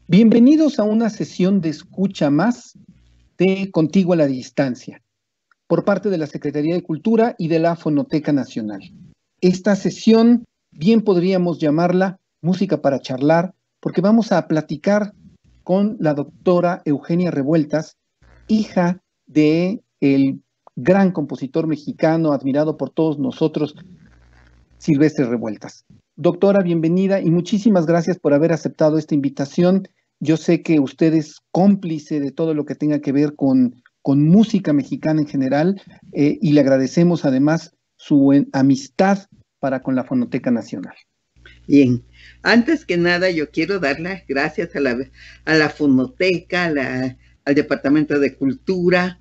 Bienvenidos a una sesión de escucha más de Contigo a la Distancia, por parte de la Secretaría de Cultura y de la Fonoteca Nacional. Esta sesión bien podríamos llamarla Música para Charlar, porque vamos a platicar con la doctora Eugenia Revueltas, hija de el gran compositor mexicano, admirado por todos nosotros, Silvestre Revueltas. Doctora, bienvenida y muchísimas gracias por haber aceptado esta invitación. Yo sé que usted es cómplice de todo lo que tenga que ver con música mexicana en general, y le agradecemos además su amistad para con la Fonoteca Nacional. Bien, antes que nada yo quiero dar las gracias a la Fonoteca, al Departamento de Cultura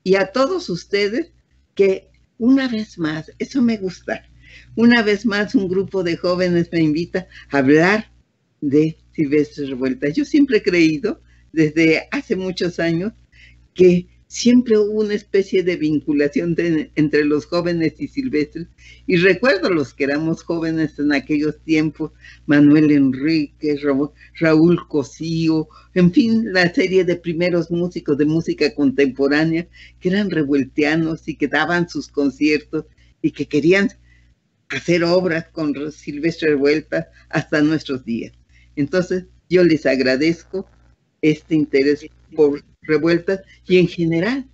y a todos ustedes que una vez más, eso me gusta, una vez más un grupo de jóvenes me invita a hablar de Silvestre Revueltas. Yo siempre he creído, desde hace muchos años, que siempre hubo una especie de vinculación entre los jóvenes y Silvestre. Y recuerdo los que éramos jóvenes en aquellos tiempos, Manuel Enríquez, Raúl Cosío, en fin, la serie de primeros músicos de música contemporánea que eran revueltianos y que daban sus conciertos y que querían hacer obras con Silvestre Revueltas hasta nuestros días. Entonces, yo les agradezco este interés por Revueltas y en general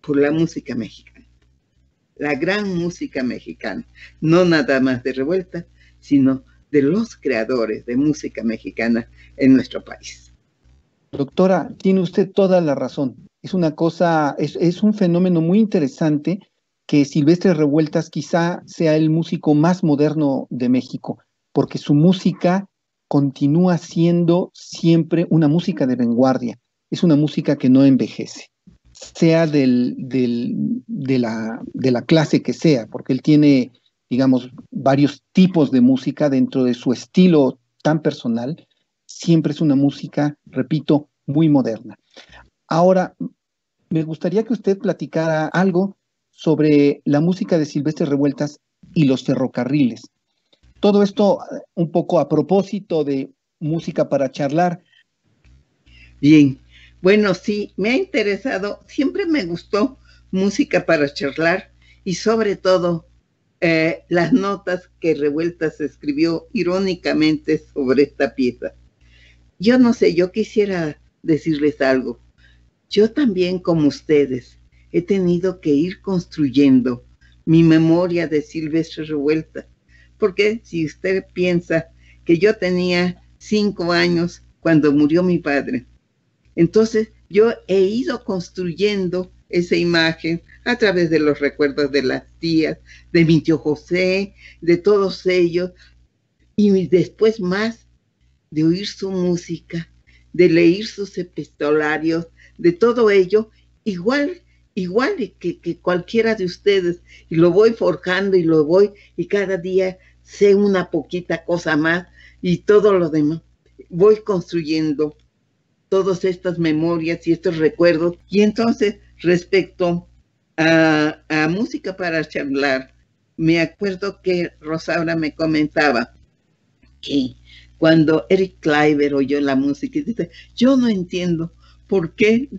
por la música mexicana, la gran música mexicana, no nada más de Revueltas, sino de los creadores de música mexicana en nuestro país. Doctora, tiene usted toda la razón. Es una cosa, es un fenómeno muy interesante que Silvestre Revueltas quizá sea el músico más moderno de México, porque su música continúa siendo siempre una música de vanguardia. Es una música que no envejece, sea de la clase que sea, porque él tiene, digamos, varios tipos de música dentro de su estilo tan personal. Siempre es una música, repito, muy moderna. Ahora, me gustaría que usted platicara algo sobre la música de Silvestre Revueltas y los ferrocarriles. Todo esto un poco a propósito de música para charlar. Bien, bueno, sí, me ha interesado, siempre me gustó música para charlar y sobre todo las notas que Revueltas escribió irónicamente sobre esta pieza. Yo no sé, yo quisiera decirles algo. Yo también, como ustedes, he tenido que ir construyendo mi memoria de Silvestre Revueltas, porque si usted piensa que yo tenía 5 años cuando murió mi padre, entonces yo he ido construyendo esa imagen a través de los recuerdos de las tías, de mi tío José, de todos ellos, y después más de oír su música, de leer sus epistolarios, de todo ello, igual que cualquiera de ustedes, y lo voy forjando y cada día sé una poquita cosa más, y todo lo demás, voy construyendo todas estas memorias y estos recuerdos. Y entonces, respecto a música para charlar, me acuerdo que Rosaura me comentaba que cuando Eric Kleiber oyó la música, dice, yo no entiendo por qué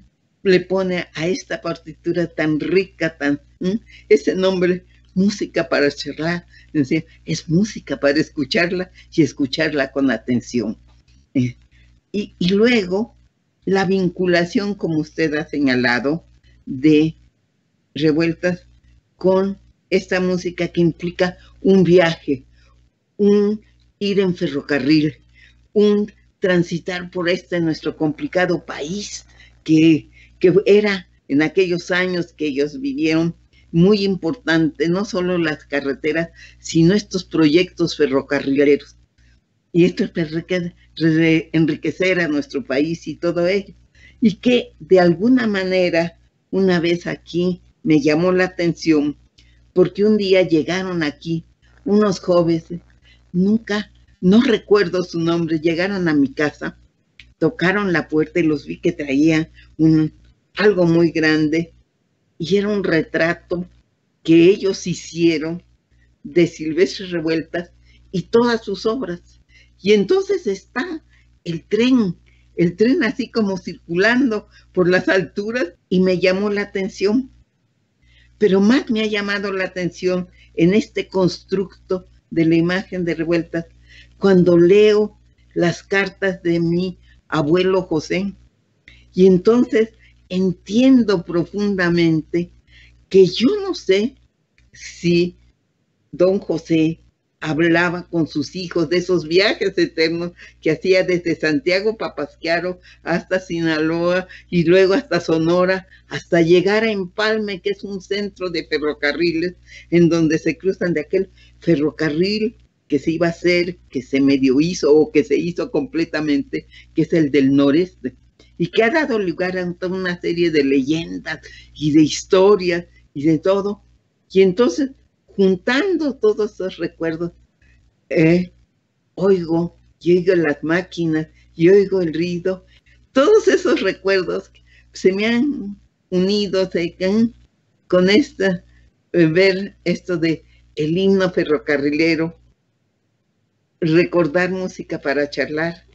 le pone a esta partitura tan rica, ese nombre, música para charlar. Decía, es música para escucharla y escucharla con atención. Y luego, la vinculación, como usted ha señalado, de Revueltas con esta música que implica un viaje, un ir en ferrocarril, un transitar por nuestro complicado país, que era en aquellos años que ellos vivieron muy importante, no solo las carreteras, sino estos proyectos ferrocarrileros. Y esto es enriquecer a nuestro país y todo ello. Y que de alguna manera, una vez aquí, me llamó la atención, porque un día llegaron aquí unos jóvenes, no recuerdo su nombre, llegaron a mi casa, tocaron la puerta y los vi que traían algo muy grande, y era un retrato que ellos hicieron de Silvestre Revueltas y todas sus obras. Y entonces está el tren el tren así como circulando por las alturas y me llamó la atención. Pero más me ha llamado la atención en este constructo de la imagen de Revueltas cuando leo las cartas de mi abuelo José. Y entonces entiendo profundamente que yo no sé si don José hablaba con sus hijos de esos viajes eternos que hacía desde Santiago Papasquiaro hasta Sinaloa y luego hasta Sonora, hasta llegar a Empalme, que es un centro de ferrocarriles en donde se cruzan de aquel ferrocarril que se iba a hacer, que se medio hizo o que se hizo completamente, que es el del noreste, y que ha dado lugar a toda una serie de leyendas y de historias y de todo. Y entonces, juntando todos esos recuerdos, oigo las máquinas y oigo el ruido. Todos esos recuerdos se me han unido con esta, ver esto de el himno ferrocarrilero, recordar música para charlar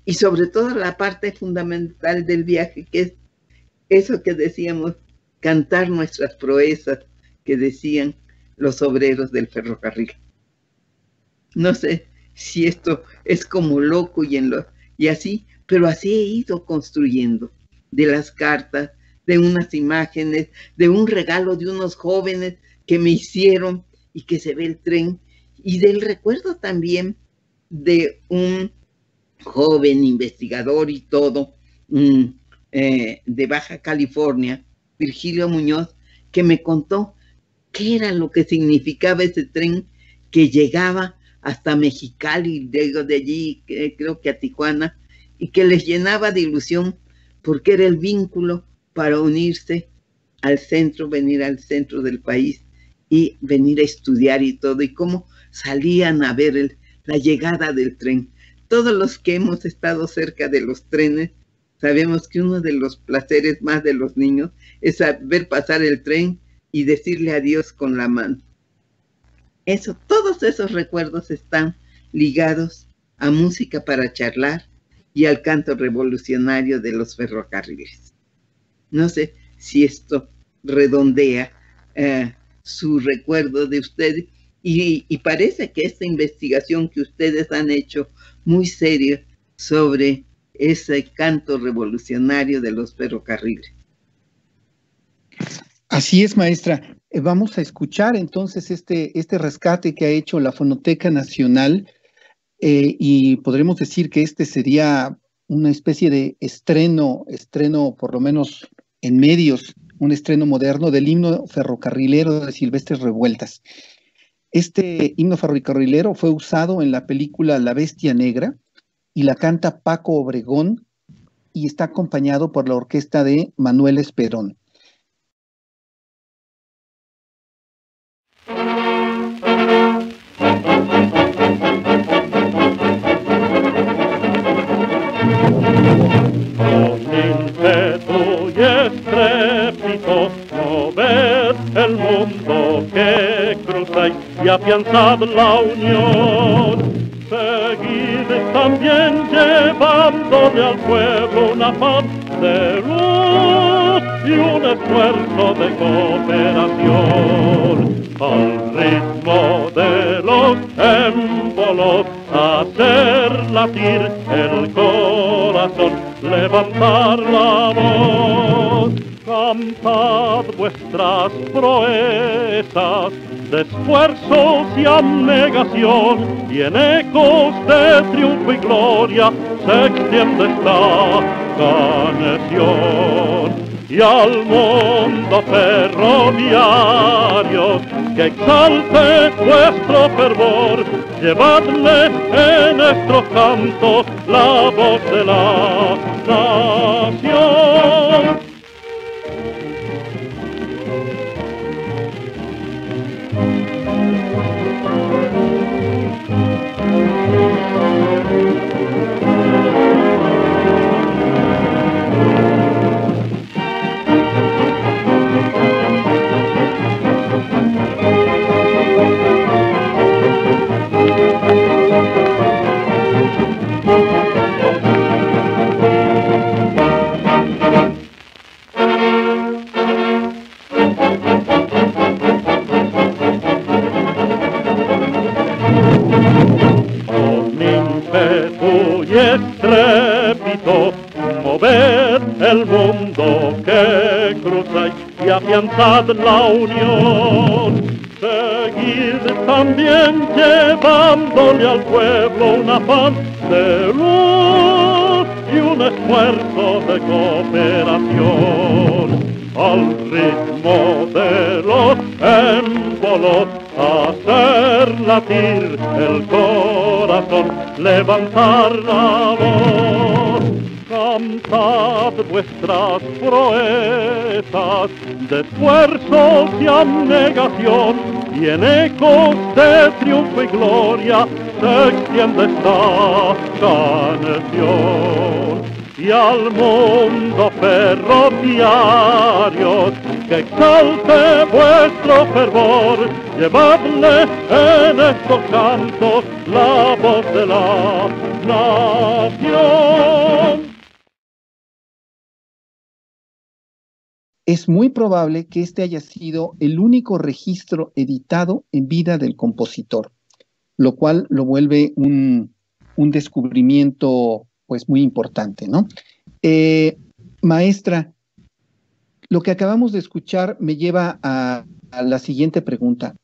y sobre todo la parte fundamental del viaje, que es eso que decíamos, cantar nuestras proezas que decían los obreros del ferrocarril. No sé si esto es como loco y así, pero así he ido construyendo, de las cartas, de unas imágenes, de un regalo de unos jóvenes que me hicieron y que se ve el tren, y del recuerdo también de un joven investigador y todo, de Baja California, Virgilio Muñoz, que me contó qué era lo que significaba ese tren que llegaba hasta Mexicali, luego de allí creo que a Tijuana, y que les llenaba de ilusión porque era el vínculo para unirse al centro, venir al centro del país y venir a estudiar y todo, y cómo salían a ver la llegada del tren. Todos los que hemos estado cerca de los trenes sabemos que uno de los placeres más de los niños es ver pasar el tren y decirle adiós con la mano. Eso, todos esos recuerdos están ligados a música para charlar y al canto revolucionario de los ferrocarriles. No sé si esto redondea su recuerdo de ustedes, y parece que esta investigación que ustedes han hecho muy seria sobre ese canto revolucionario de los ferrocarriles. Así es, maestra. Vamos a escuchar entonces este rescate que ha hecho la Fonoteca Nacional, y podremos decir que este sería una especie de estreno por lo menos en medios, un estreno moderno del himno ferrocarrilero de Silvestre Revueltas. Este himno ferrocarrilero fue usado en la película La Bestia Negra y la canta Paco Obregón y está acompañado por la orquesta de Manuel Esperón. El mundo que cruzáis y afianzad la unión. Seguid también llevándole al pueblo una paz de luz y un esfuerzo de cooperación. Al ritmo de los émbolos, hacer latir el corazón, levantar la voz. Cantad vuestras proezas de esfuerzos y abnegación, y en ecos de triunfo y gloria se extiende esta canción. Y al mundo ferroviario que exalte vuestro fervor, llevadle en nuestro canto la voz de la nación. afianzad la unión. Seguid también llevándole al pueblo un afán de luz y un esfuerzo de cooperación. Al ritmo de los émbolos, hacer latir el corazón, levantar la voz. Cantad vuestras proezas de esfuerzos y abnegación, y en ecos de triunfo y gloria se extiende esta canción. Y al mundo ferroviario que exalte vuestro fervor, llevadle en estos cantos la voz de la nación. Es muy probable que este haya sido el único registro editado en vida del compositor, lo cual lo vuelve un descubrimiento pues muy importante, ¿no? Maestra, lo que acabamos de escuchar me lleva a la siguiente pregunta.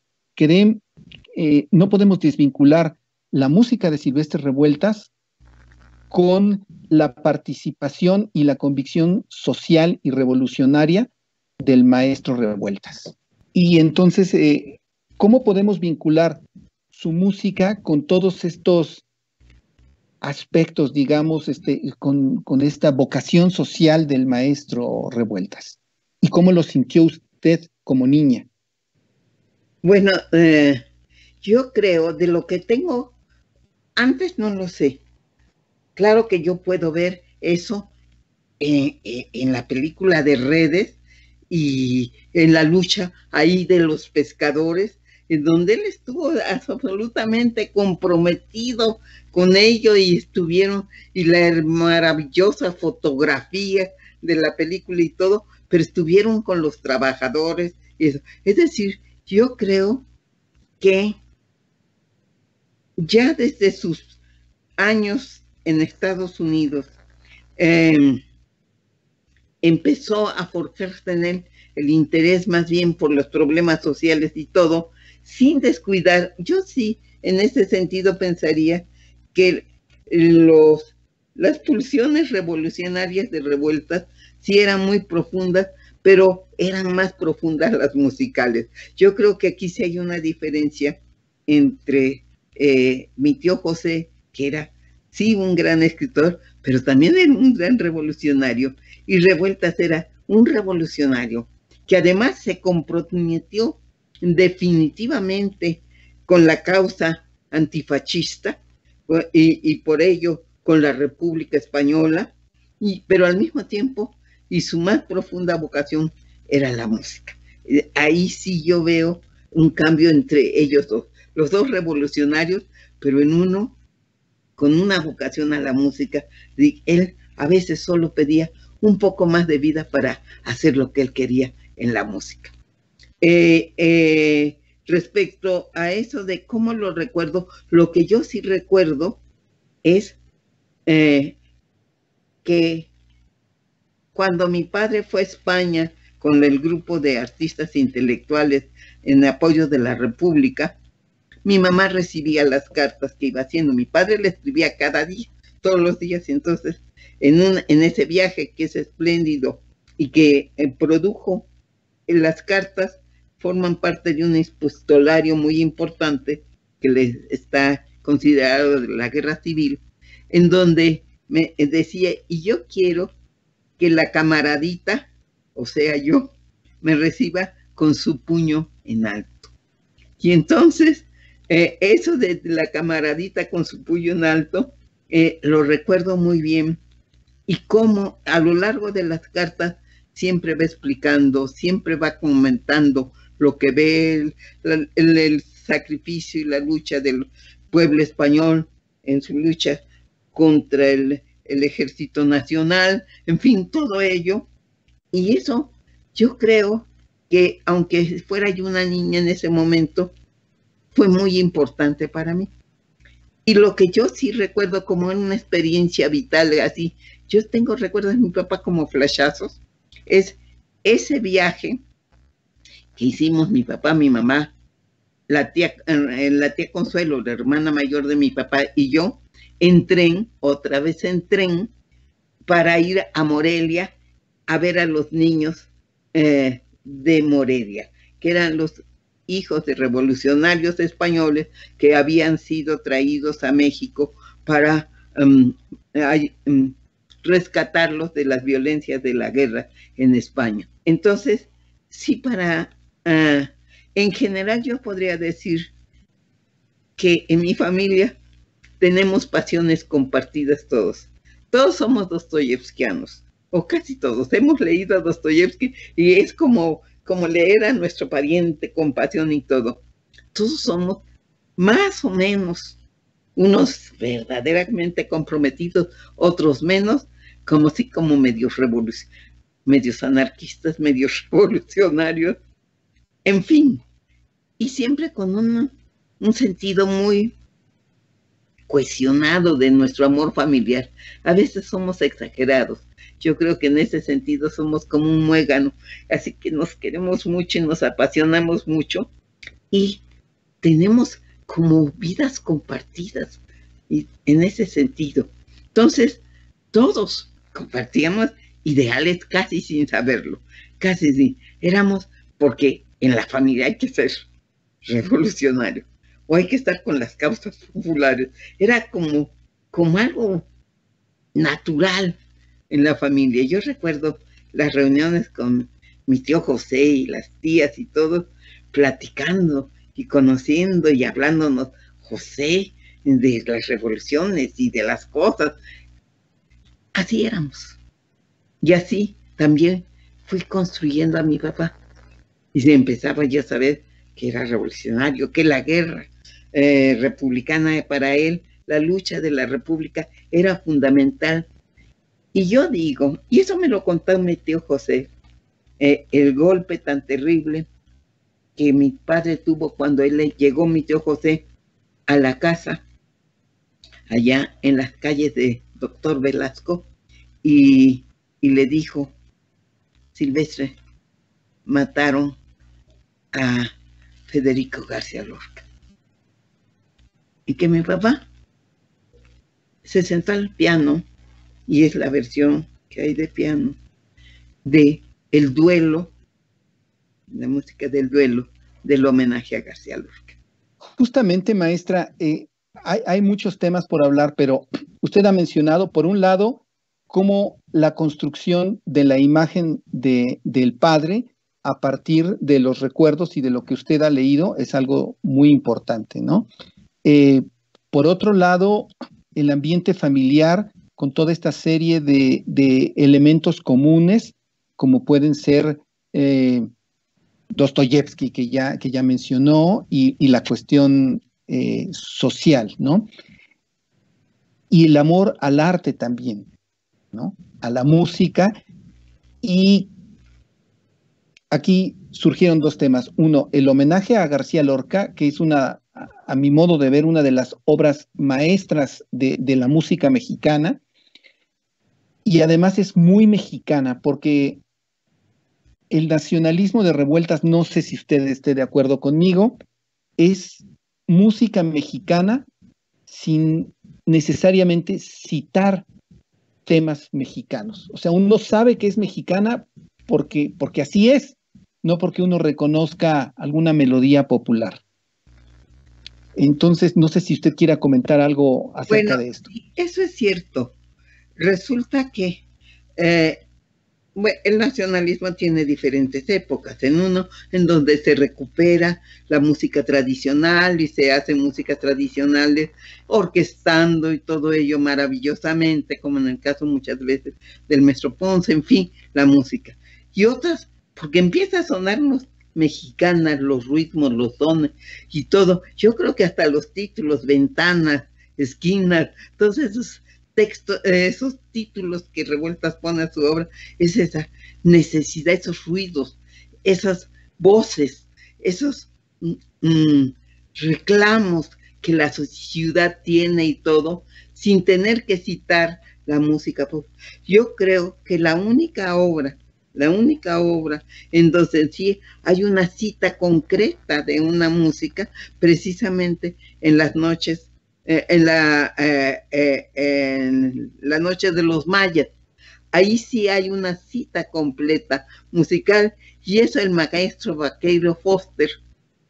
No podemos desvincular la música de Silvestre Revueltas con la participación y la convicción social y revolucionaria del maestro Revueltas. Y entonces, ¿cómo podemos vincular su música con todos estos aspectos, digamos, con esta vocación social del maestro Revueltas? ¿Y cómo lo sintió usted como niña? Bueno, yo creo, de lo que tengo, antes no lo sé. Claro que yo puedo ver eso en la película de Redes y en la lucha ahí de los pescadores, en donde él estuvo absolutamente comprometido con ello y la maravillosa fotografía de la película y todo, pero estuvieron con los trabajadores. Es decir, yo creo que ya desde sus años en Estados Unidos empezó a forjarse en él el interés más bien por los problemas sociales y todo, sin descuidar. Yo sí, en ese sentido pensaría que las pulsiones revolucionarias de Revueltas sí eran muy profundas, pero eran más profundas las musicales. Yo creo que aquí sí hay una diferencia entre mi tío José, que era sí un gran escritor, pero también era un gran revolucionario, y Revueltas era un revolucionario que además se comprometió definitivamente con la causa antifascista y por ello con la República Española, pero al mismo tiempo, y su más profunda vocación era la música. Ahí sí yo veo un cambio entre ellos dos, los dos revolucionarios, pero en uno con una vocación a la música. Él a veces solo pedía un poco más de vida para hacer lo que él quería en la música. Respecto a eso de cómo lo recuerdo, lo que yo sí recuerdo es que cuando mi padre fue a España con el grupo de artistas intelectuales en apoyo de la República, mi mamá recibía las cartas que iba haciendo. Mi padre le escribía cada día, todos los días, y entonces en ese viaje que es espléndido y que produjo las cartas, forman parte de un epistolario muy importante que les está considerado de la guerra civil, en donde me decía, y yo quiero que la camaradita, o sea yo, me reciba con su puño en alto. Y entonces, eso de la camaradita con su puño en alto, lo recuerdo muy bien, y cómo a lo largo de las cartas siempre va explicando, siempre va comentando lo que ve el sacrificio y la lucha del pueblo español en su lucha contra el ejército nacional, en fin, todo ello. Y eso yo creo que, aunque fuera yo una niña en ese momento, fue muy importante para mí. Y lo que yo sí recuerdo como una experiencia vital, así, yo tengo recuerdos de mi papá como flashazos, es ese viaje que hicimos mi papá, mi mamá, la tía Consuelo, la hermana mayor de mi papá, y yo, en tren, otra vez en tren, para ir a Morelia a ver a los niños de Morelia, que eran los hijos de revolucionarios españoles que habían sido traídos a México para rescatarlos de las violencias de la guerra en España. Entonces, sí, en general yo podría decir que en mi familia tenemos pasiones compartidas todos. Todos somos dostoyevskianos, o casi todos. Hemos leído a Dostoyevski y es como leer a nuestro pariente con pasión y todo. Todos somos más o menos, unos verdaderamente comprometidos, otros menos, como medios anarquistas, medios revolucionarios, en fin. Y siempre con un sentido muy cohesionado de nuestro amor familiar. A veces somos exagerados. Yo creo que en ese sentido somos como un muégano. Así que nos queremos mucho y nos apasionamos mucho. Y tenemos como vidas compartidas y en ese sentido. Entonces, todos compartíamos ideales casi sin saberlo. Casi sí. Éramos, porque en la familia hay que ser revolucionario o hay que estar con las causas populares. Era como algo natural en la familia. Yo recuerdo las reuniones con mi tío José y las tías y todos platicando y conociendo y hablándonos, José, de las revoluciones y de las cosas. Así éramos. Y así también fui construyendo a mi papá. Y se empezaba ya a saber que era revolucionario, que la guerra republicana para él, la lucha de la república era fundamental. Y yo digo, y eso me lo contó mi tío José, el golpe tan terrible que mi padre tuvo cuando llegó mi tío José a la casa, allá en las calles de Doctor Velasco, y le dijo, Silvestre, mataron a Federico García Lorca. Y que mi papá se sentó al piano, y es la versión que hay de piano, de el duelo, la música del duelo, del homenaje a García Lorca. Justamente, maestra, hay muchos temas por hablar, pero usted ha mencionado, por un lado, cómo la construcción de la imagen del padre a partir de los recuerdos y de lo que usted ha leído es algo muy importante, ¿no? Por otro lado, el ambiente familiar con toda esta serie de elementos comunes, como pueden ser Dostoyevski, que ya mencionó, y la cuestión social, ¿no? Y el amor al arte también, ¿no? A la música. Y aquí surgieron dos temas. Uno, el homenaje a García Lorca, que es a mi modo de ver, una de las obras maestras de la música mexicana. Y además es muy mexicana, porque el nacionalismo de Revueltas, no sé si usted esté de acuerdo conmigo, es música mexicana sin necesariamente citar temas mexicanos. O sea, uno sabe que es mexicana porque así es, no porque uno reconozca alguna melodía popular. Entonces, no sé si usted quiera comentar algo acerca de esto. Eso es cierto. Resulta que el nacionalismo tiene diferentes épocas. En uno en donde se recupera la música tradicional y se hace músicas tradicionales orquestando y todo ello maravillosamente, como en el caso muchas veces del maestro Ponce, en fin, la música. Y otras, porque empieza a sonarnos mexicanas, los ritmos, los dones y todo. Yo creo que hasta los títulos, ventanas, esquinas, todos esos textos, esos títulos que Revueltas pone a su obra, es esa necesidad, esos ruidos, esas voces, esos reclamos que la ciudad tiene y todo, sin tener que citar la música pop. Yo creo que la única obra, la única obra en donde sí hay una cita concreta de una música, precisamente en las noches, en la noche de los mayas. Ahí sí hay una cita completa musical, y eso el maestro Vaqueiro Foster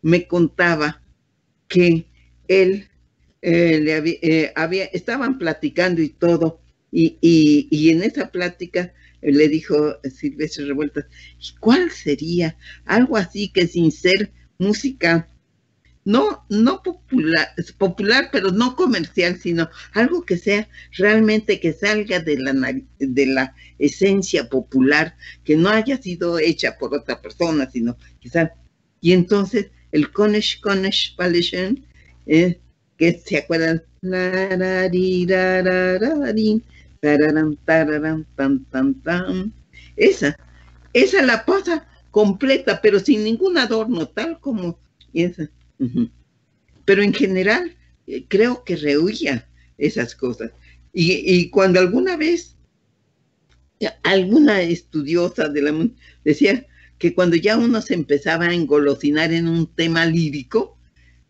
me contaba que él estaban platicando y todo, y en esa plática le dijo Silvestre Revueltas, ¿cuál sería algo así que sin ser música no popular, pero no comercial, sino algo que sea realmente, que salga de la esencia popular, que no haya sido hecha por otra persona, sino quizás? Y entonces el Konesh Paleshen, que se acuerdan, esa la pasa completa, pero sin ningún adorno, tal como esa. Pero en general creo que rehuía esas cosas. Y cuando alguna vez alguna estudiosa de la decía que cuando ya uno se empezaba a engolosinar en un tema lírico,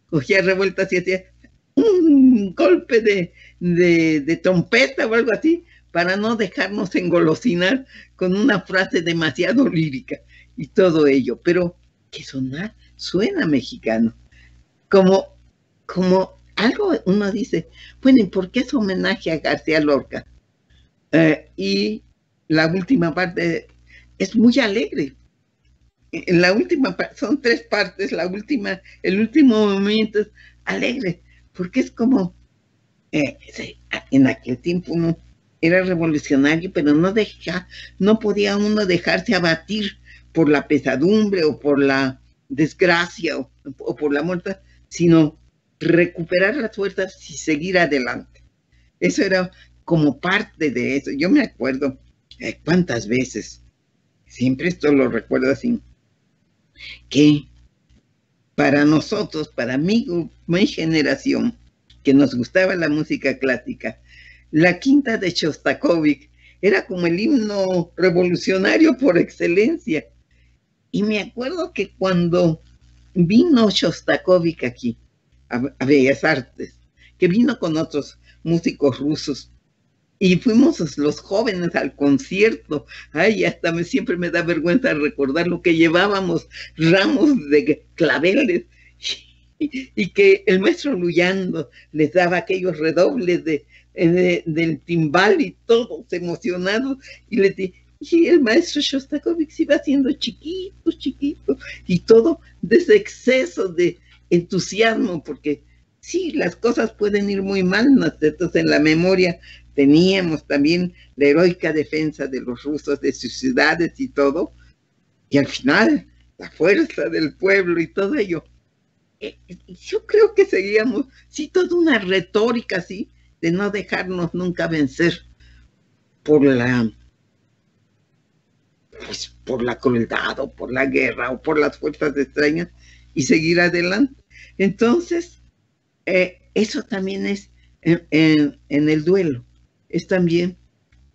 cogía Revueltas y hacía un golpe de trompeta o algo así, para no dejarnos engolosinar con una frase demasiado lírica y todo ello, pero que suena mexicano. Como algo uno dice, bueno, ¿y por qué es homenaje a García Lorca? Y la última parte es muy alegre. En la última son 3 partes, el último momento es alegre, porque es como, en aquel tiempo uno era revolucionario, pero no podía uno dejarse abatir por la pesadumbre o por la desgracia o por la muerte, sino recuperar las fuerzas y seguir adelante. Eso era como parte de eso. Yo me acuerdo cuántas veces, siempre esto lo recuerdo así, que para nosotros, para mi generación, que nos gustaba la música clásica, la quinta de Shostakovich era como el himno revolucionario por excelencia. Y me acuerdo que cuando vino Shostakovich aquí, a Bellas Artes, que vino con otros músicos rusos, y fuimos los jóvenes al concierto. Ay, hasta siempre me da vergüenza recordar lo que llevábamos, ramos de claveles, y que el maestro Luyando les daba aquellos redobles del timbal, y todos emocionados, y el maestro Shostakovich se iba haciendo chiquito, y todo de ese exceso de entusiasmo, porque sí, las cosas pueden ir muy mal. Nosotros en la memoria teníamos también la heroica defensa de los rusos de sus ciudades y todo, y al final la fuerza del pueblo y todo ello. Yo creo que seguíamos, sí, toda una retórica así, de no dejarnos nunca vencer por la crueldad o por la guerra o por las fuerzas extrañas, y seguir adelante. Entonces, eso también es en el duelo. Es también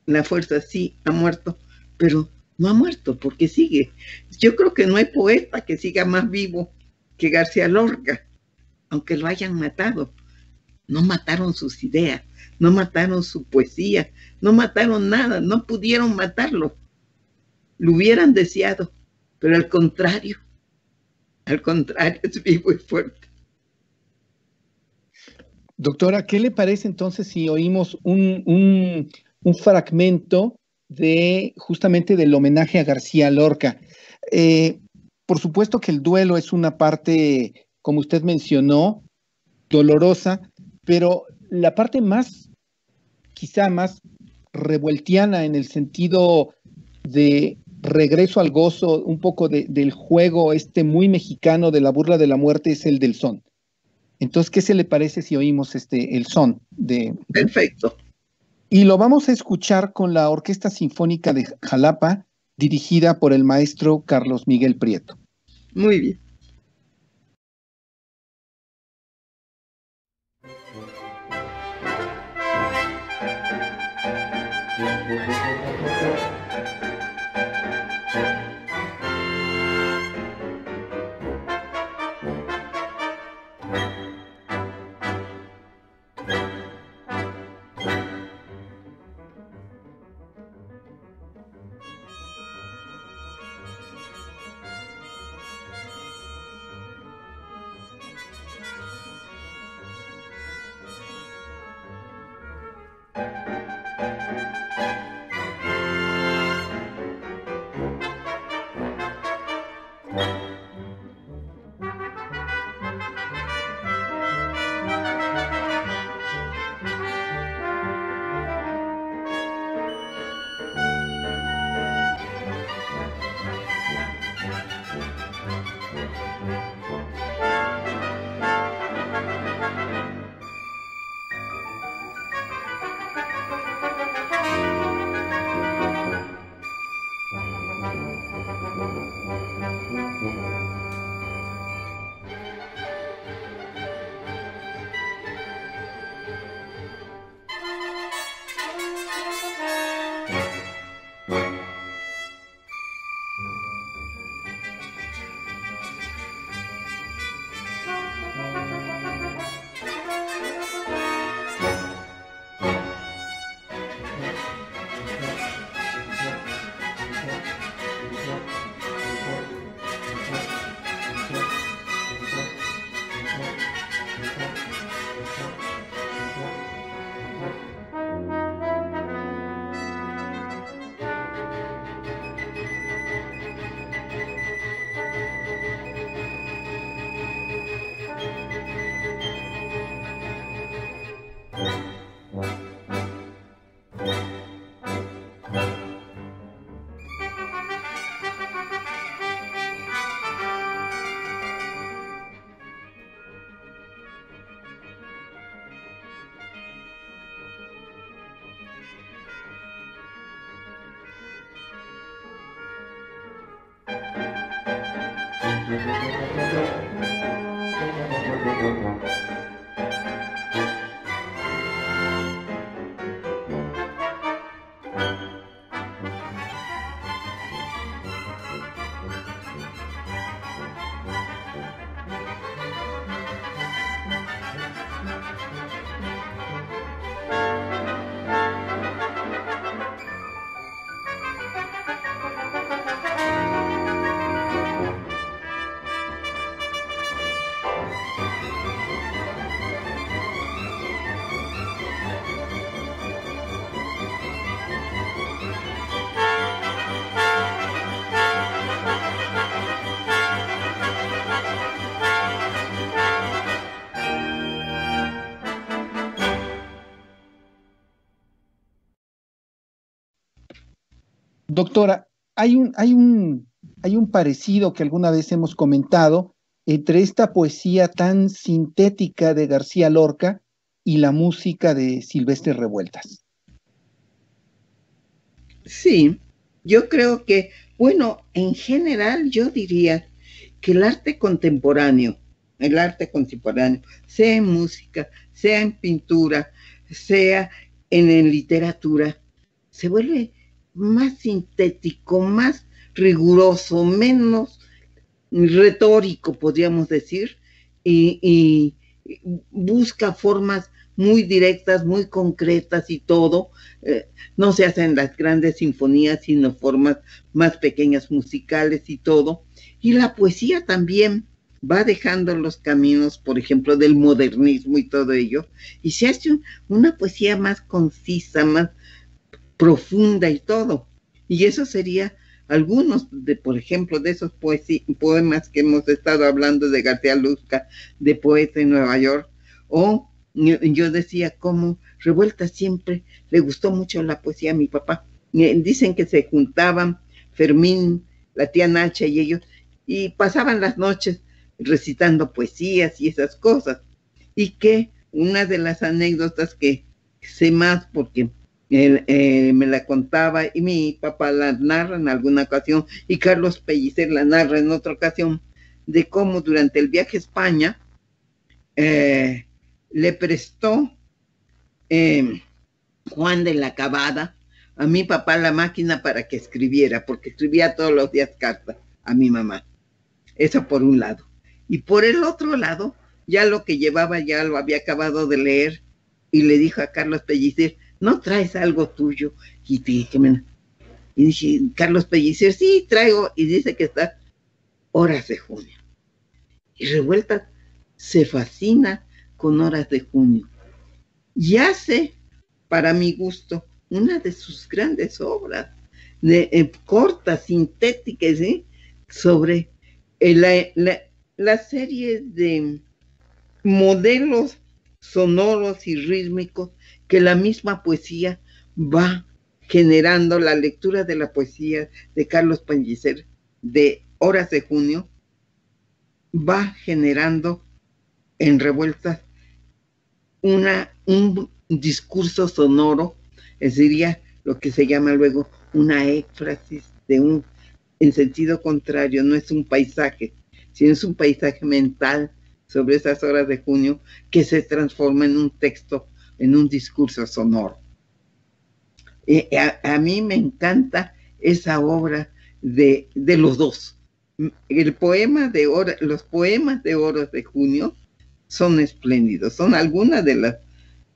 la fuerza, sí, ha muerto, pero no ha muerto porque sigue. Yo creo que no hay poeta que siga más vivo que García Lorca, aunque lo hayan matado. No mataron sus ideas, no mataron su poesía, no mataron nada, no pudieron matarlo. Lo hubieran deseado, pero al contrario, es vivo y fuerte. Doctora, ¿qué le parece entonces si oímos un fragmento justamente del homenaje a García Lorca? Por supuesto que el duelo es una parte, como usted mencionó, dolorosa, pero la parte quizá más revueltiana, en el sentido de regreso al gozo, un poco del juego muy mexicano de la burla de la muerte, es el del son. Entonces, ¿qué se le parece si oímos el son? Perfecto. Y lo vamos a escuchar con la Orquesta Sinfónica de Jalapa, dirigida por el maestro Carlos Miguel Prieto. Muy bien. Doctora, hay un parecido que alguna vez hemos comentado entre esta poesía tan sintética de García Lorca y la música de Silvestre Revueltas. Sí, yo creo que, bueno, en general yo diría que el arte contemporáneo, sea en música, sea en pintura, sea en literatura, se vuelve más sintético, más riguroso, menos retórico, podríamos decir, y busca formas muy directas, muy concretas y todo. No se hacen las grandes sinfonías, sino formas más pequeñas musicales y todo. Y la poesía también va dejando los caminos, por ejemplo, del modernismo y todo ello, y se hace una poesía más concisa, más profunda y todo. Y eso sería algunos por ejemplo, de esos poemas que hemos estado hablando de García Lorca, de Poeta en Nueva York. O yo decía cómo Revueltas siempre le gustó mucho la poesía a mi papá. Dicen que se juntaban Fermín, la tía Nacha y ellos, y pasaban las noches recitando poesías y esas cosas. Y que una de las anécdotas que sé más, porque él me la contaba y mi papá la narra en alguna ocasión y Carlos Pellicer la narra en otra ocasión, de cómo durante el viaje a España le prestó Juan de la Cabada a mi papá la máquina para que escribiera, porque escribía todos los días cartas a mi mamá. Eso por un lado. Y por el otro lado, ya lo que llevaba ya lo había acabado de leer y le dijo a Carlos Pellicer, ¿no traes algo tuyo? Y dije, Carlos Pellicer, sí, traigo, y dice que está Horas de Junio. Y Revueltas se fascina con Horas de Junio. Y hace, para mi gusto, una de sus grandes obras, cortas, sintéticas, sobre la serie de modelos sonoros y rítmicos que la misma poesía va generando. La lectura de la poesía de Carlos Pellicer, de Horas de Junio, va generando en Revueltas un discurso sonoro, es decir, lo que se llama luego una éfrasis en sentido contrario, no es un paisaje, sino es un paisaje mental sobre esas Horas de Junio que se transforma en un texto, en un discurso sonoro. A mí me encanta esa obra de los dos. Los poemas de Horas de Junio son espléndidos, son algunas de las...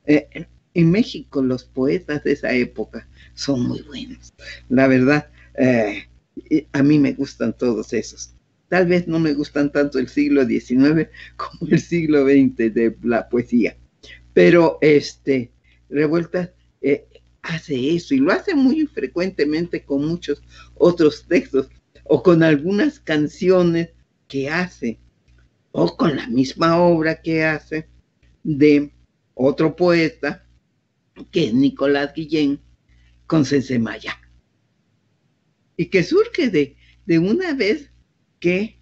en México los poetas de esa época son muy buenos. La verdad, a mí me gustan todos esos. Tal vez no me gustan tanto el siglo XIX como el siglo XX de la poesía. Pero Revueltas hace eso, y lo hace muy frecuentemente con muchos otros textos, o con algunas canciones que hace, o con la misma obra que hace de otro poeta, que es Nicolás Guillén, con Censemayá. Y que surge de una vez que,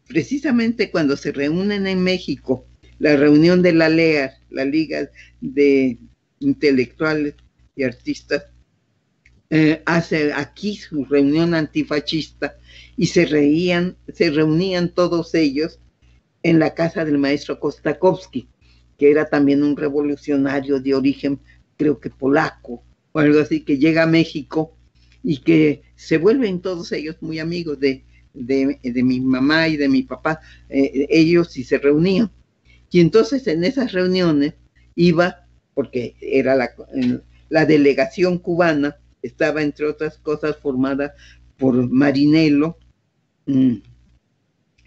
precisamente cuando se reúnen en México, la reunión de la LEAR, la Liga de Intelectuales y Artistas, hace aquí su reunión antifascista, y se reunían todos ellos en la casa del maestro Kostakowski, que era también un revolucionario de origen, creo que polaco, o algo así, que llega a México y que se vuelven todos ellos muy amigos de mi mamá y de mi papá. Ellos sí se reunían. Y entonces en esas reuniones iba, porque era la delegación cubana, estaba entre otras cosas formada por Marinelo,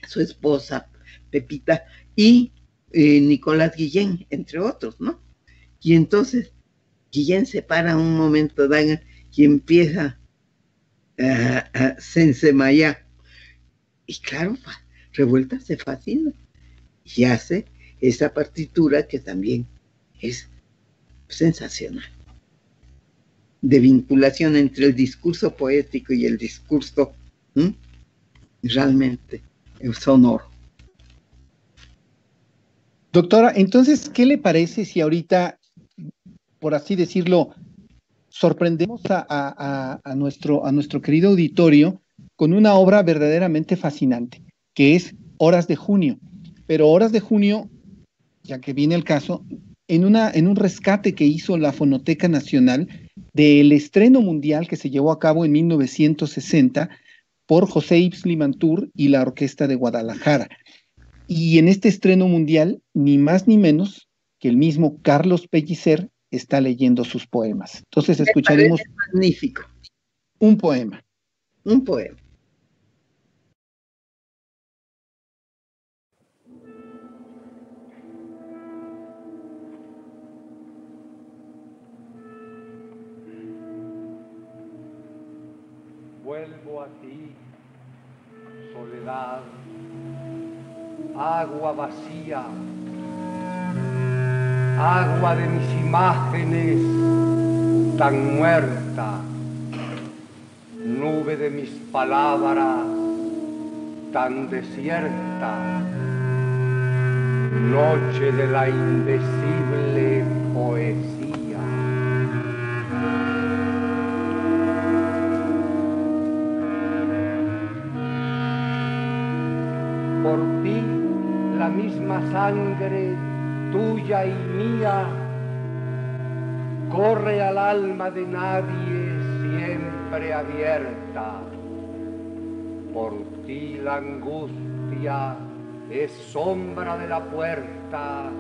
su esposa Pepita, y Nicolás Guillén, entre otros, ¿no? Y entonces Guillén se para un momento dado y empieza a Censemayá. Y claro, Revueltas se fascina y hace esa partitura que también es sensacional, de vinculación entre el discurso poético y el discurso realmente sonoro. Doctora, entonces, ¿qué le parece si ahorita, por así decirlo, sorprendemos a nuestro querido auditorio con una obra verdaderamente fascinante, que es Horas de Junio? Pero Horas de Junio, ya que viene el caso, en un rescate que hizo la Fonoteca Nacional del estreno mundial que se llevó a cabo en 1960 por José Yves Limantour y la Orquesta de Guadalajara. Y en este estreno mundial, ni más ni menos que el mismo Carlos Pellicer está leyendo sus poemas. Entonces escucharemos magnífico. Un poema. Un poema. Vuelvo a ti, soledad, agua vacía, agua de mis imágenes tan muerta, nube de mis palabras tan desierta, noche de la indecible poesía. Por ti la misma sangre tuya y mía corre al alma de nadie siempre abierta. Por ti la angustia es sombra de la puerta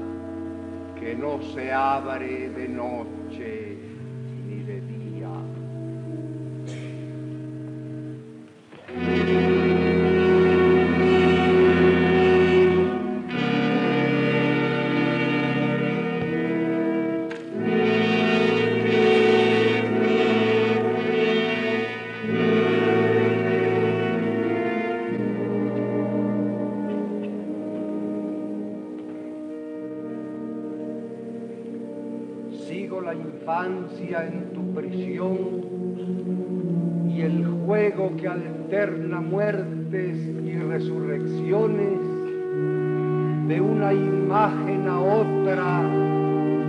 que no se abre de noche ni de día. Sigo la infancia en tu prisión y el juego que alterna muertes y resurrecciones, de una imagen a otra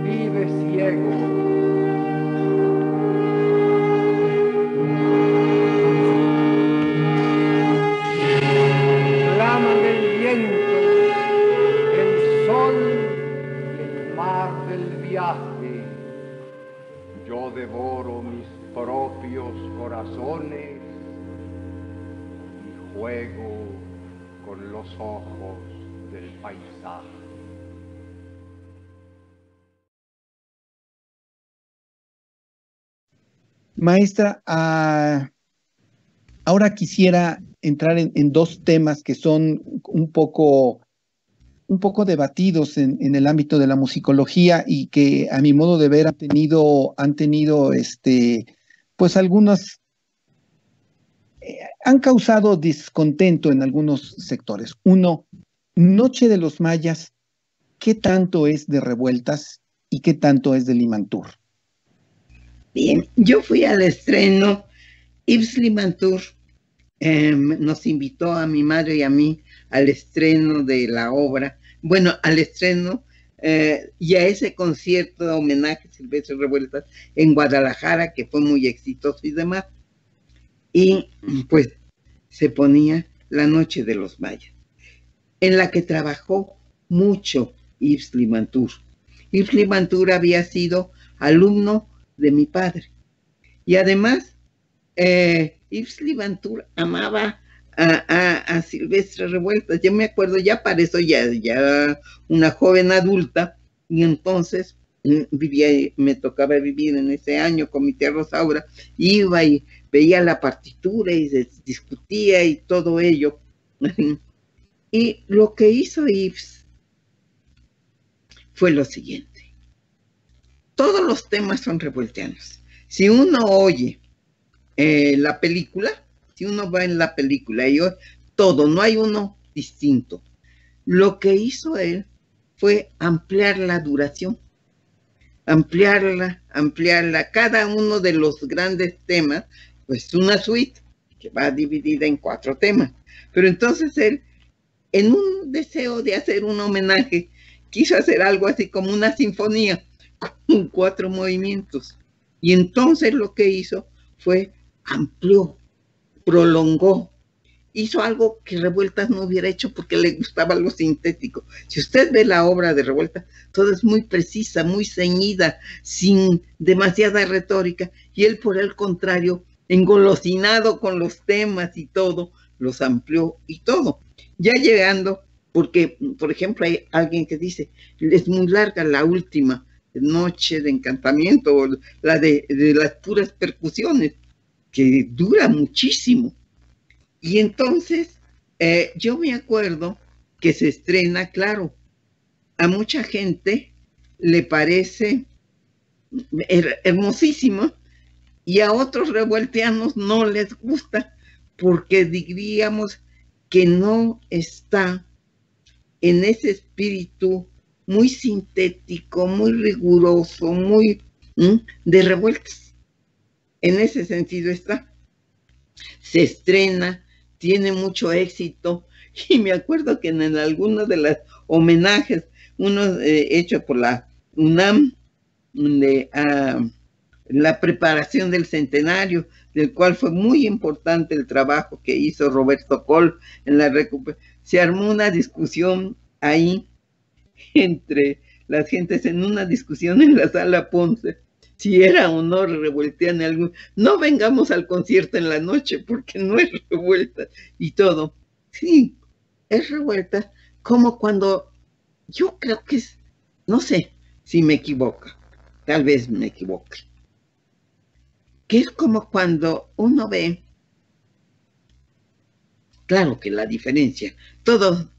vive ciego. Claman el viento, el sol y el mar del viaje. Yo devoro mis propios corazones y juego con los ojos del paisaje. Maestra, ahora quisiera entrar en dos temas que son un poco debatidos en el ámbito de la musicología y que a mi modo de ver han tenido pues algunos, han causado descontento en algunos sectores. Uno, Noche de los Mayas, ¿qué tanto es de Revueltas y qué tanto es de Limantur? Bien, yo fui al estreno. Yves Limantur nos invitó a mi madre y a mí al estreno de la obra, bueno, al estreno y a ese concierto de homenaje a Silvestre Revueltas en Guadalajara, que fue muy exitoso y demás. Y pues se ponía La Noche de los Mayas, en la que trabajó mucho Yves Limantur. Yves Limantur había sido alumno de mi padre. Y además, Yves Limantur amaba a Silvestre Revueltas. Yo me acuerdo, ya para eso, ya una joven adulta, y entonces me tocaba vivir en ese año con mi tía Rosaura, iba y veía la partitura y se discutía y todo ello. Y lo que hizo Yves fue lo siguiente. Todos los temas son revueltianos. Si uno oye la película, si uno va en la película y oye todo, no hay uno distinto. Lo que hizo él fue ampliar la duración, ampliarla. Cada uno de los grandes temas, pues una suite que va dividida en 4 temas. Pero entonces él, en un deseo de hacer un homenaje, quiso hacer algo así como una sinfonía, con 4 movimientos. Y entonces lo que hizo fue amplió, prolongó, hizo algo que Revueltas no hubiera hecho porque le gustaba lo sintético. Si usted ve la obra de Revueltas, todo es muy precisa, muy ceñida, sin demasiada retórica, y él, por el contrario, engolosinado con los temas y todo, los amplió y todo. Ya llegando, porque, por ejemplo, hay alguien que dice, es muy larga la última Noche de Encantamiento, la de las puras percusiones, que dura muchísimo. Y entonces yo me acuerdo que se estrena, claro, a mucha gente le parece hermosísimo y a otros revueltianos no les gusta porque diríamos que no está en ese espíritu muy sintético, muy riguroso, muy de Revueltas. En ese sentido está. Se estrena, tiene mucho éxito, y me acuerdo que en algunos de los homenajes, uno hecho por la UNAM, de la preparación del centenario, del cual fue muy importante el trabajo que hizo Roberto Coll en la recuperación, se armó una discusión ahí entre las gentes, en una discusión en la Sala Ponce, si era o no revueltiana algo. No vengamos al concierto en la noche porque no es Revuelta y todo. Sí, es Revuelta como cuando, yo creo que es, no sé si me equivoco, tal vez me equivoque, que es como cuando uno ve, claro que la diferencia, toda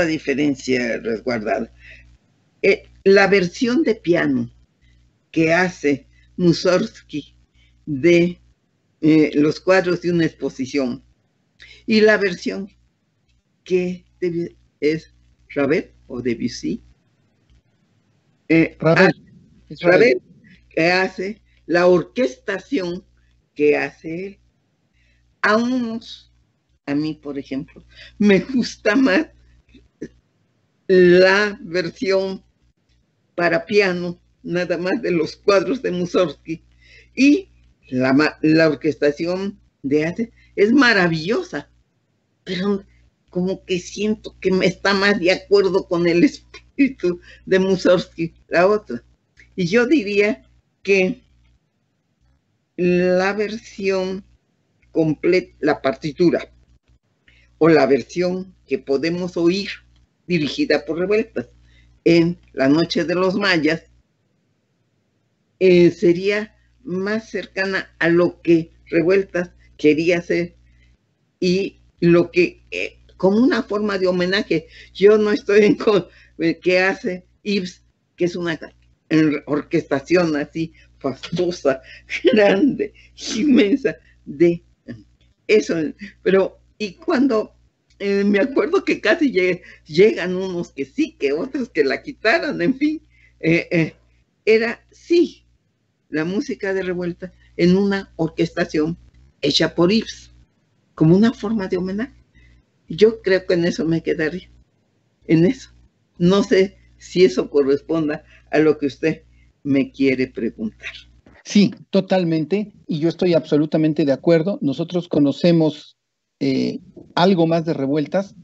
diferencia resguardada. La versión de piano que hace Mussorgsky de los cuadros de una exposición y la versión que es Ravel o Debussy, Ravel, que hace la orquestación que hace él. A mí, por ejemplo, me gusta más la versión para piano, nada más de los cuadros de Mussorgsky, y la orquestación de Hasse es maravillosa, pero como que siento que me está más de acuerdo con el espíritu de Mussorgsky, la otra. Y yo diría que la versión completa, la partitura, o la versión que podemos oír dirigida por Revueltas en La Noche de los Mayas, sería más cercana a lo que Revueltas quería hacer y lo que, como una forma de homenaje, yo no estoy en que hace Ives, que es una orquestación así fastuosa, grande, inmensa, de eso, pero y cuando me acuerdo que casi llegan unos que sí, que otros que la quitaron, en fin, era sí la música de Revuelta en una orquestación hecha por Ives, como una forma de homenaje. Yo creo que en eso me quedaría, en eso. No sé si eso corresponda a lo que usted me quiere preguntar. Sí, totalmente, y yo estoy absolutamente de acuerdo. Nosotros conocemos algo más de Revueltas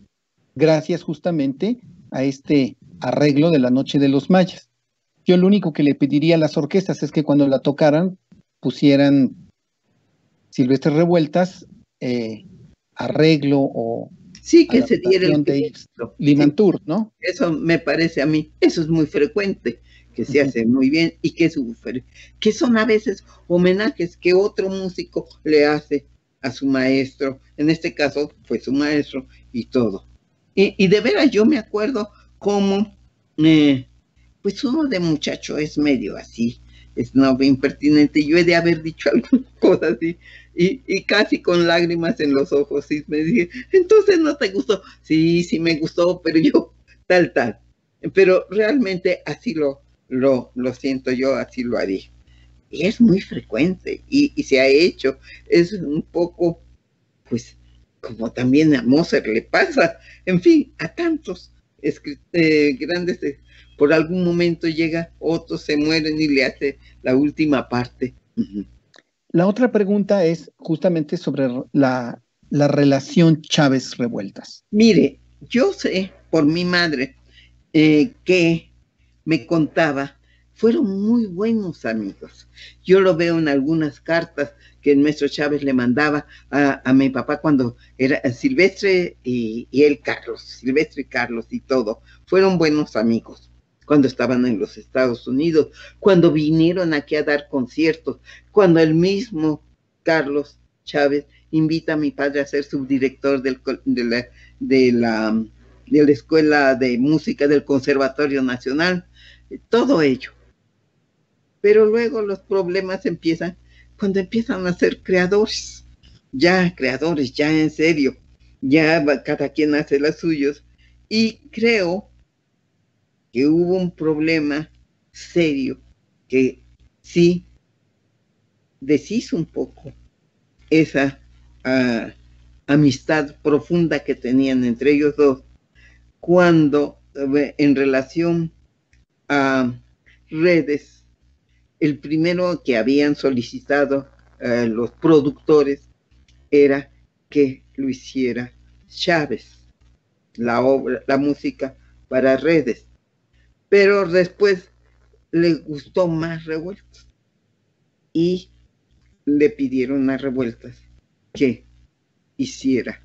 gracias justamente a este arreglo de La Noche de los Mayas. Yo lo único que le pediría a las orquestas es que cuando la tocaran pusieran Silvestre Revueltas, arreglo o sí, que se diera el de Limantour, sí. ¿No? Eso me parece a mí, eso es muy frecuente, que se hace muy bien y que son a veces homenajes que otro músico le hace a su maestro, en este caso fue su maestro y todo. Y de veras yo me acuerdo como, pues uno de muchacho es medio así, es no impertinente, yo he de haber dicho algunas cosas así, y casi con lágrimas en los ojos, y me dije, entonces no te gustó, sí me gustó, pero yo tal, pero realmente así lo siento yo, así lo haría. Y es muy frecuente, y se ha hecho, es un poco, pues, como también a Mozart le pasa, en fin, a tantos grandes, por algún momento llega, otros se mueren y le hace la última parte. La otra pregunta es justamente sobre la relación Chávez-Revueltas. Mire, yo sé por mi madre que me contaba, fueron muy buenos amigos. Yo lo veo en algunas cartas que el maestro Chávez le mandaba a mi papá cuando era Silvestre y él Carlos, Silvestre y Carlos y todo. Fueron buenos amigos cuando estaban en los Estados Unidos, cuando vinieron aquí a dar conciertos, cuando el mismo Carlos Chávez invita a mi padre a ser subdirector de la Escuela de Música del Conservatorio Nacional, todo ello. Pero luego los problemas empiezan cuando empiezan a ser creadores, ya en serio, ya cada quien hace las suyos, y creo que hubo un problema serio que sí deshizo un poco esa amistad profunda que tenían entre ellos dos, cuando en relación a redes, el primero que habían solicitado los productores era que lo hiciera Chávez, la música para redes, pero después le gustó más Revueltas y le pidieron a Revueltas que hiciera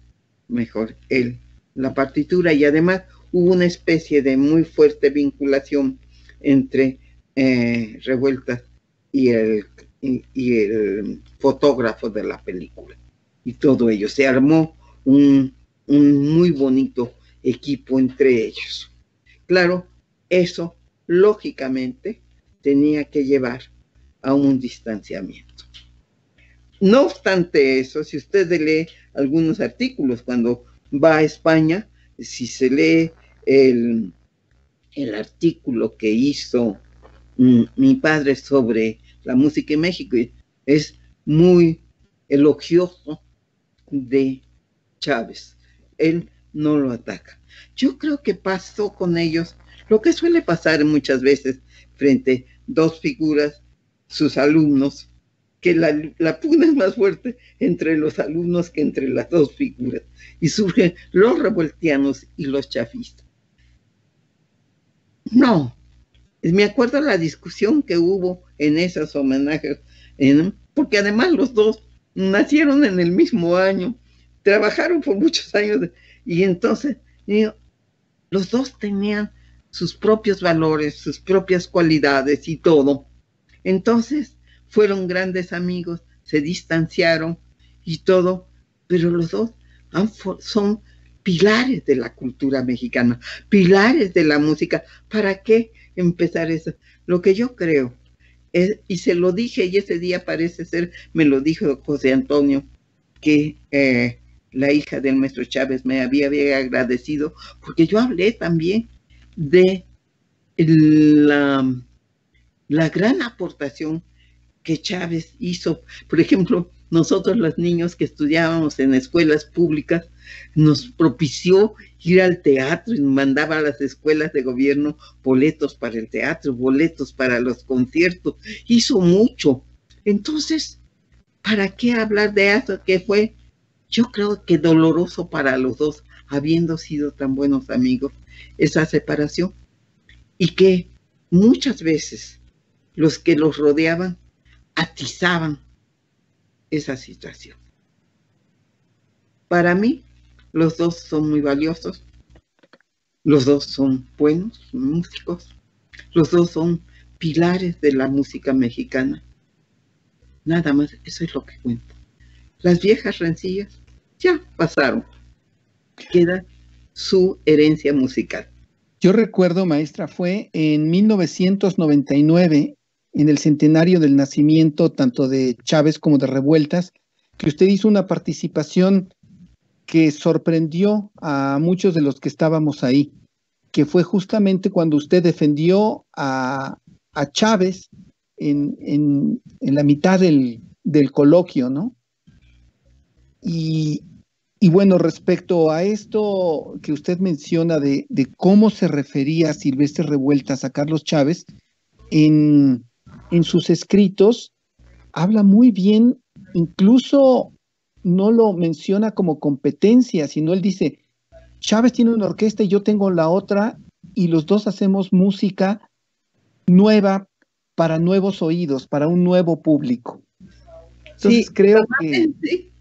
mejor él la partitura, y además hubo una especie de muy fuerte vinculación entre Revueltas y el fotógrafo de la película. Y todo ello, se armó un muy bonito equipo entre ellos. Claro, eso lógicamente tenía que llevar a un distanciamiento. No obstante eso, si usted lee algunos artículos cuando va a España, si se lee el artículo que hizo mi padre sobre la música en México, es muy elogioso de Chávez. Él no lo ataca. Yo creo que pasó con ellos lo que suele pasar muchas veces frente a dos figuras, sus alumnos, que la pugna es más fuerte entre los alumnos que entre las dos figuras, y surgen los revueltianos y los chavistas. No, me acuerdo la discusión que hubo en esos homenajes, porque además los dos nacieron en el mismo año, trabajaron por muchos años, y entonces los dos tenían sus propios valores, sus propias cualidades y todo. Entonces fueron grandes amigos, se distanciaron y todo, pero los dos son pilares de la cultura mexicana, pilares de la música. ¿Para qué empezar eso? Lo que yo creo es, y se lo dije, y ese día parece ser, me lo dijo José Antonio, que la hija del maestro Chávez me había agradecido, porque yo hablé también de la gran aportación que Chávez hizo. Por ejemplo, nosotros los niños que estudiábamos en escuelas públicas, nos propició ir al teatro y mandaba a las escuelas de gobierno boletos para el teatro, boletos para los conciertos, hizo mucho. Entonces, ¿para qué hablar de eso que fue, yo creo que doloroso para los dos, habiendo sido tan buenos amigos, esa separación? Y que muchas veces los que los rodeaban atizaban esa situación. Para mí, los dos son muy valiosos, los dos son buenos músicos, los dos son pilares de la música mexicana. Nada más, eso es lo que cuenta. Las viejas rencillas ya pasaron. Queda su herencia musical. Yo recuerdo, maestra, fue en 1999, en el centenario del nacimiento tanto de Chávez como de Revueltas, que usted hizo una participación que sorprendió a muchos de los que estábamos ahí, que fue justamente cuando usted defendió a Chávez en la mitad del coloquio, ¿no? Y bueno, respecto a esto que usted menciona de cómo se refería Silvestre Revueltas a Carlos Chávez, en sus escritos habla muy bien, incluso no lo menciona como competencia, sino él dice, Chávez tiene una orquesta y yo tengo la otra, y los dos hacemos música nueva para nuevos oídos, para un nuevo público. Entonces sí, creo que... Sí.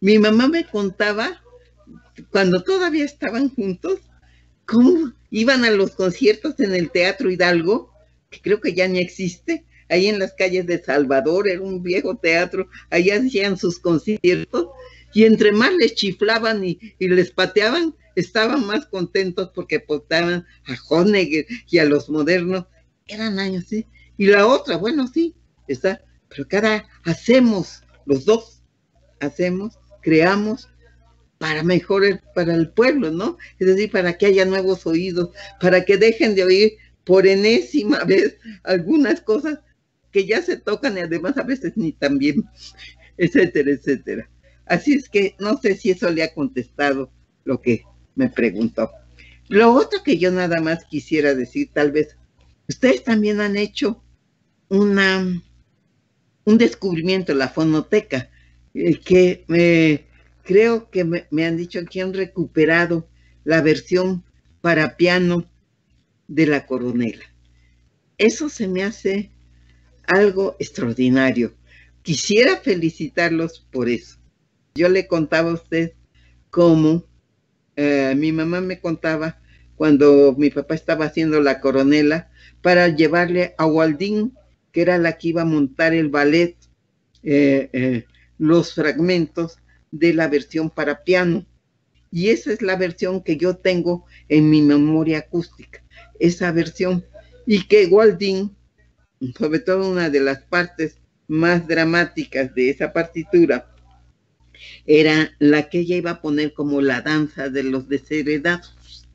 Mi mamá me contaba, cuando todavía estaban juntos, cómo iban a los conciertos en el Teatro Hidalgo, que creo que ya ni existe, ahí en las calles de Salvador, era un viejo teatro, allá hacían sus conciertos, y entre más les chiflaban y les pateaban, estaban más contentos porque portaban a Honegger y a los modernos. Eran años, ¿sí? Y la otra, bueno, sí, está, pero hacemos, los dos hacemos, creamos para mejorar para el pueblo, ¿no? Es decir, para que haya nuevos oídos, para que dejen de oír por enésima vez algunas cosas que ya se tocan y además a veces ni tan bien, etcétera, etcétera. Así es que no sé si eso le ha contestado lo que me preguntó. Lo otro que yo nada más quisiera decir, tal vez, ustedes también han hecho un descubrimiento, la fonoteca, que creo que me han dicho que han recuperado la versión para piano de La Coronela. Eso se me hace algo extraordinario. Quisiera felicitarlos por eso. Yo le contaba a usted cómo mi mamá me contaba cuando mi papá estaba haciendo la coronela para llevarle a Waldín, que era la que iba a montar el ballet, los fragmentos de la versión para piano. Y esa es la versión que yo tengo en mi memoria acústica, esa versión. Y que Waldín, sobre todo una de las partes más dramáticas de esa partitura, era la que ella iba a poner como la danza de los desheredados.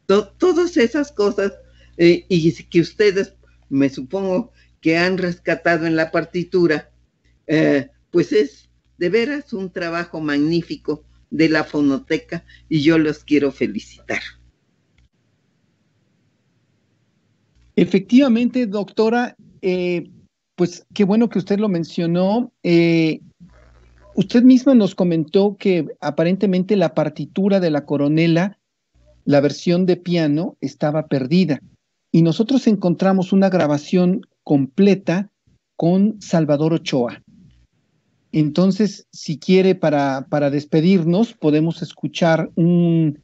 Todas esas cosas, y que ustedes, me supongo, que han rescatado en la partitura, pues es de veras un trabajo magnífico de la Fonoteca, y yo los quiero felicitar. Efectivamente, doctora, pues qué bueno que usted lo mencionó. Usted misma nos comentó que aparentemente la partitura de la coronela, la versión de piano, estaba perdida. Y nosotros encontramos una grabación completa con Salvador Ochoa. Entonces, si quiere, para despedirnos, podemos escuchar un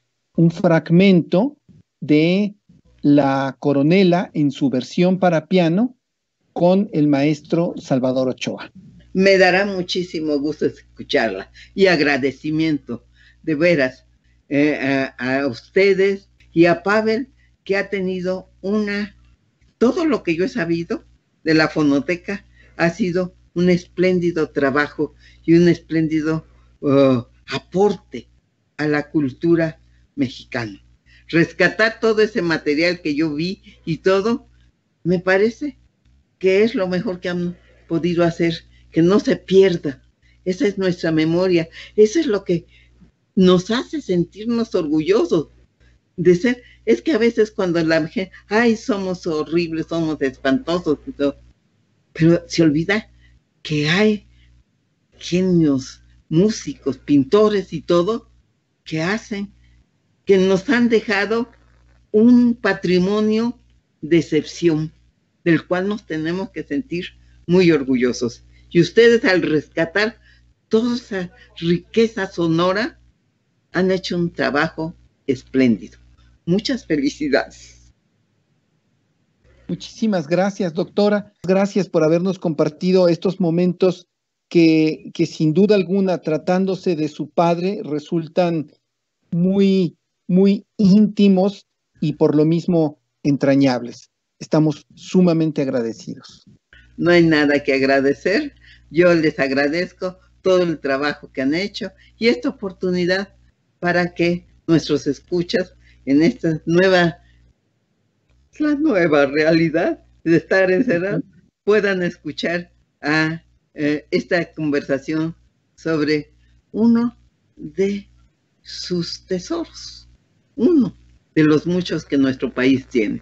fragmento de la coronela en su versión para piano con el maestro Salvador Ochoa. Me dará muchísimo gusto escucharla y agradecimiento, de veras, a ustedes y a Pavel, que ha tenido todo lo que yo he sabido de la Fonoteca ha sido un espléndido trabajo y un espléndido aporte a la cultura mexicana. Rescatar todo ese material que yo vi y todo, me parece que es lo mejor que han podido hacer, que no se pierda. Esa es nuestra memoria, eso es lo que nos hace sentirnos orgullosos de ser. Es que a veces cuando la gente, ay, somos horribles, somos espantosos, pero se olvida que hay genios, músicos, pintores y todo, que nos han dejado un patrimonio de excepción, del cual nos tenemos que sentir muy orgullosos. Y ustedes, al rescatar toda esa riqueza sonora, han hecho un trabajo espléndido. Muchas felicidades. Muchísimas gracias, doctora. Gracias por habernos compartido estos momentos que sin duda alguna, tratándose de su padre, resultan muy, muy íntimos y por lo mismo entrañables. Estamos sumamente agradecidos. No hay nada que agradecer. Yo les agradezco todo el trabajo que han hecho y esta oportunidad para que nuestros escuchas en esta nueva realidad de estar encerrados puedan escuchar esta conversación sobre uno de sus tesoros, uno de los muchos que nuestro país tiene,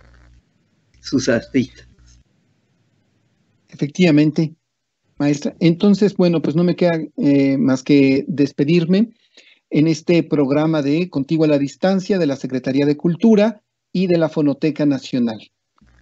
sus artistas. Efectivamente, maestra. Entonces, bueno, pues no me queda más que despedirme en este programa de Contigo a la Distancia de la Secretaría de Cultura y de la Fonoteca Nacional.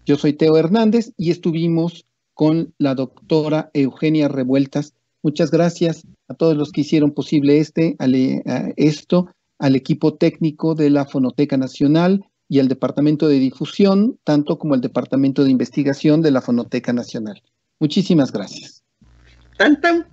Yo soy Teo Hernández y estuvimos con la doctora Eugenia Revueltas. Muchas gracias a todos los que hicieron posible esto, al equipo técnico de la Fonoteca Nacional y al Departamento de Difusión, tanto como al Departamento de Investigación de la Fonoteca Nacional. Muchísimas gracias. Tan, tan.